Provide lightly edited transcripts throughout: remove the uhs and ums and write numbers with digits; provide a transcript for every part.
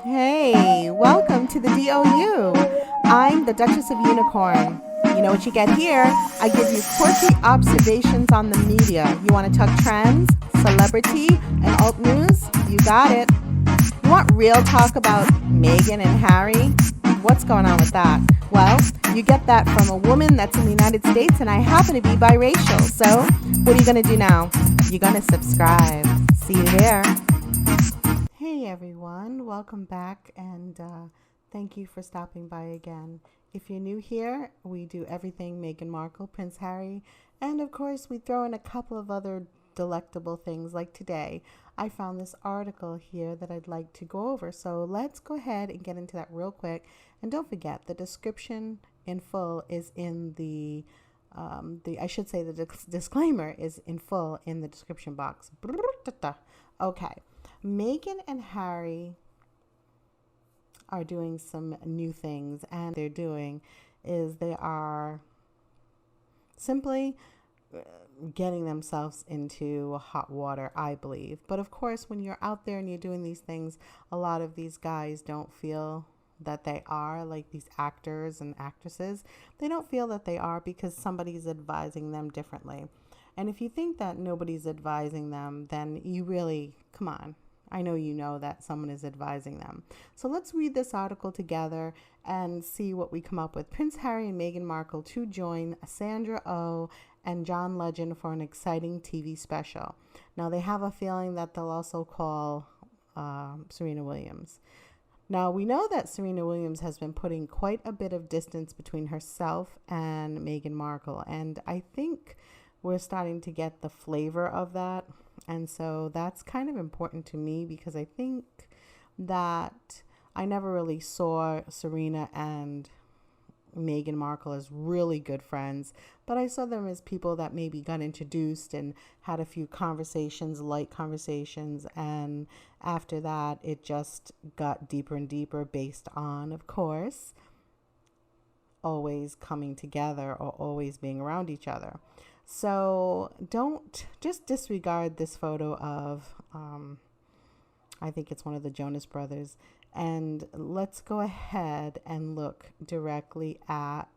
Hey, welcome to the DOU. I'm the Duchess of Unicorn. You know what you get here? I give you quirky observations on the media. You want to talk trends, celebrity, and alt news? You got it. You want real talk about Meghan and Harry? What's going on with that? Well, you get that from a woman that's in the United States, and I happen to be biracial. So, what are you going to do now? You're going to subscribe. See you there. Hey everyone, welcome back, and thank you for stopping by again. If you're new here, we do everything Meghan Markle, Prince Harry, and of course we throw in a couple of other delectable things. Like today, I found this article here that I'd like to go over. So let's go ahead and get into that real quick. And don't forget, the description in full is in the disclaimer is in full in the description box. Okay. Meghan and Harry are doing some new things, and they're doing is they are simply getting themselves into hot water, I believe. But of course, when you're out there and you're doing these things, a lot of these guys don't feel that they are, like these actors and actresses. They don't feel that they are because somebody's advising them differently. And if you think that nobody's advising them, then you really, come on. I know you know that someone is advising them. So let's read this article together and see what we come up with. Prince Harry and Meghan Markle to join Sandra Oh and John Legend for an exciting TV special. Now they have a feeling that they'll also call Serena Williams. Now we know that Serena Williams has been putting quite a bit of distance between herself and Meghan Markle, and I think we're starting to get the flavor of that. And so that's kind of important to me because I think that I never really saw Serena and Meghan Markle as really good friends, but I saw them as people that maybe got introduced and had a few conversations, light conversations, and after that it just got deeper and deeper based on, of course, always coming together or always being around each other. So don't just disregard this photo of, I think it's one of the Jonas Brothers. And let's go ahead and look directly at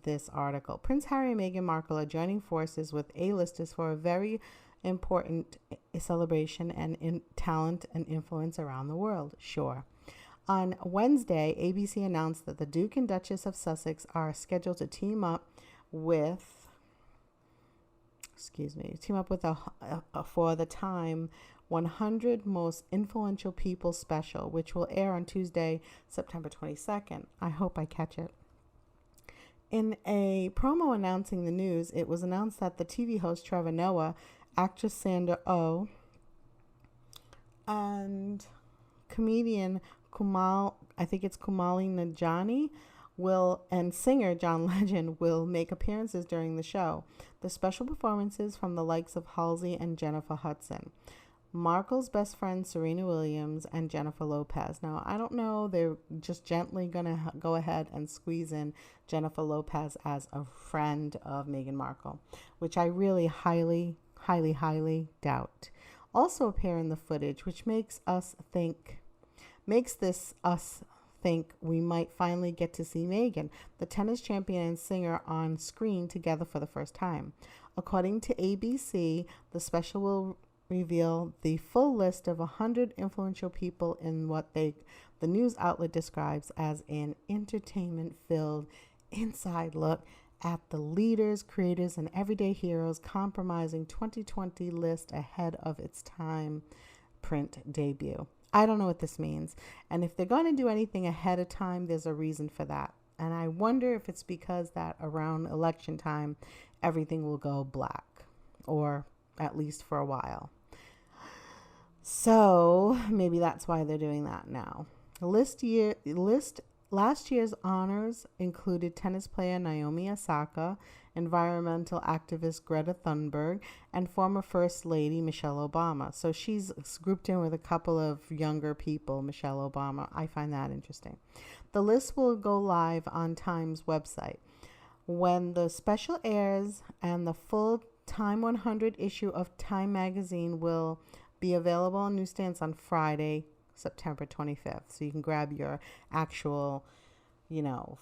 this article. Prince Harry and Meghan Markle are joining forces with A-listers for a very important celebration and in talent and influence around the world. Sure. On Wednesday, ABC announced that the Duke and Duchess of Sussex are scheduled to team up with for the Time 100 Most Influential People special, which will air on Tuesday, September 22nd. I hope I catch it. In a promo announcing the news, it was announced that the TV host Trevor Noah, actress Sandra Oh, and comedian Kumali Najani and singer John Legend will make appearances during the show. The special performances from the likes of Halsey and Jennifer Hudson, Markle's best friend Serena Williams, and Jennifer Lopez. Now, I don't know, they're just gently going to go ahead and squeeze in Jennifer Lopez as a friend of Meghan Markle, which I really highly doubt. Also appear in the footage, which makes us think we might finally get to see Meghan, the tennis champion and singer, on screen together for the first time. According to ABC, the special will reveal the full list of 100 influential people in what the news outlet describes as an entertainment-filled inside look at the leaders, creators, and everyday heroes compromising 2020 list ahead of its time print debut. I don't know what this means. And if they're going to do anything ahead of time, there's a reason for that. And I wonder if it's because that around election time, everything will go black, or at least for a while. So maybe that's why they're doing that now. Last year's honors included tennis player Naomi Osaka, environmental activist Greta Thunberg, and former First Lady Michelle Obama. So she's grouped in with a couple of younger people, Michelle Obama. I find that interesting. The list will go live on Time's website when the special airs, and the full Time 100 issue of Time magazine will be available on newsstands on Friday, September 25th. So you can grab your actual, you know,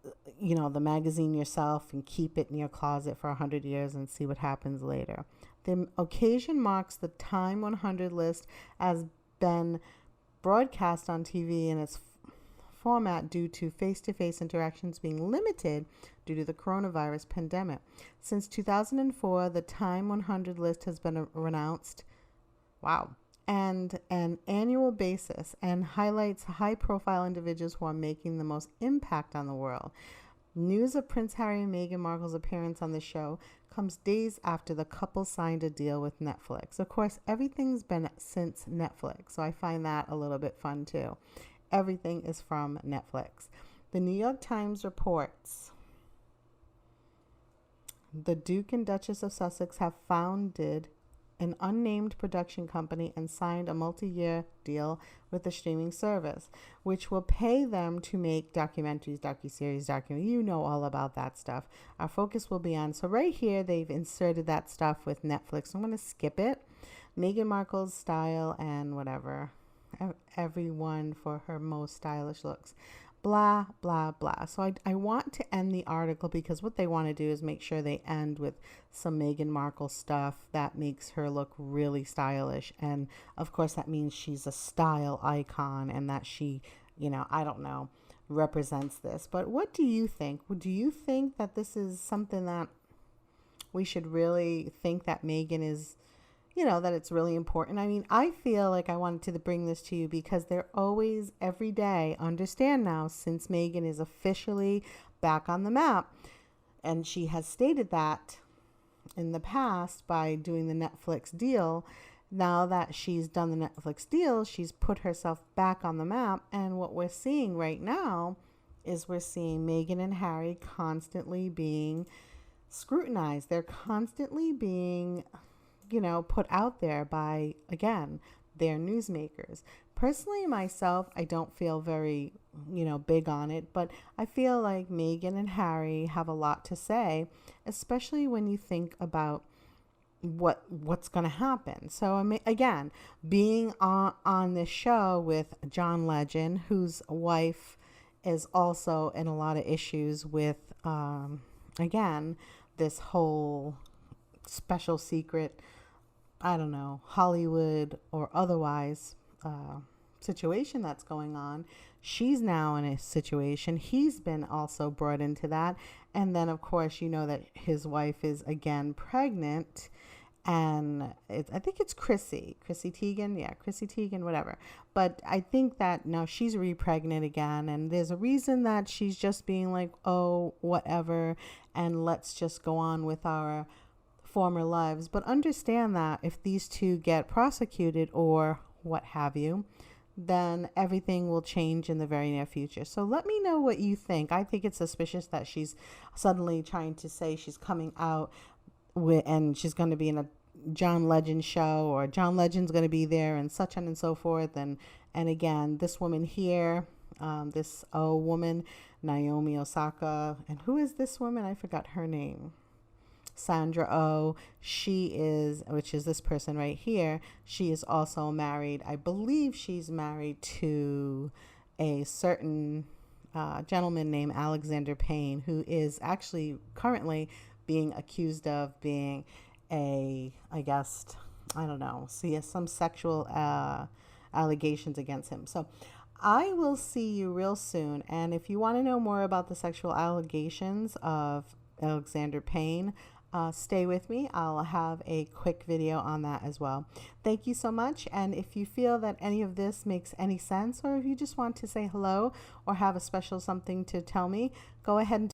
the magazine yourself and keep it in your closet for 100 years and see what happens later. The occasion marks the Time 100 list as been broadcast on TV in its format due to face-to-face interactions being limited due to the coronavirus pandemic. Since 2004, the Time 100 list has been announced, and an annual basis, and highlights high-profile individuals who are making the most impact on the world. News of Prince Harry and Meghan Markle's appearance on the show comes days after the couple signed a deal with Netflix. Of course, everything's been since Netflix, so I find that a little bit fun too. Everything is from Netflix. The New York Times reports the Duke and Duchess of Sussex have founded an unnamed production company and signed a multi-year deal with the streaming service, which will pay them to make documentaries, docuseries, you know all about that stuff. Our focus will be on, so right here they've inserted that stuff with Netflix. I'm going to skip it. Meghan Markle's style and whatever. Everyone for her most stylish looks. Blah, blah, blah. So I want to end the article because what they want to do is make sure they end with some Meghan Markle stuff that makes her look really stylish. And of course, that means she's a style icon and that she, I don't know, represents this. But what do you think? Do you think that this is something that we should really think that Meghan is, that it's really important? I mean, I feel like I wanted to bring this to you because they're always, every day, understand now, since Meghan is officially back on the map, and she has stated that in the past by doing the Netflix deal. Now that she's done the Netflix deal, she's put herself back on the map. And what we're seeing right now is we're seeing Meghan and Harry constantly being scrutinized. They're constantly being put out there by, again, their newsmakers. Personally, myself, I don't feel very, big on it, but I feel like Meghan and Harry have a lot to say, especially when you think about what's going to happen. So, again, being on this show with John Legend, whose wife is also in a lot of issues with, again, this whole special secret, I don't know, Hollywood or otherwise situation that's going on. She's now in a situation. He's been also brought into that. And then, of course, that his wife is again pregnant. And I think it's Chrissy Teigen. Yeah, Chrissy Teigen, whatever. But I think that now she's re-pregnant again. And there's a reason that she's just being like, oh, whatever. And let's just go on with our former lives. But understand that if these two get prosecuted or what have you, then everything will change in the very near future. So let me know what you think. I think it's suspicious that she's suddenly trying to say she's coming out with, and she's going to be in a John Legend show, or John Legend's going to be there, and such on and so forth. And again, this woman here, this woman, Naomi Osaka, and who is this woman? I forgot her name. Sandra Oh, which is this person right here, she is also married. I believe she's married to a certain gentleman named Alexander Payne, who is actually currently being accused of being I don't know, some sexual allegations against him. So I will see you real soon. And if you want to know more about the sexual allegations of Alexander Payne, stay with me. I'll have a quick video on that as well. Thank you so much. And if you feel that any of this makes any sense, or if you just want to say hello or have a special something to tell me, go ahead and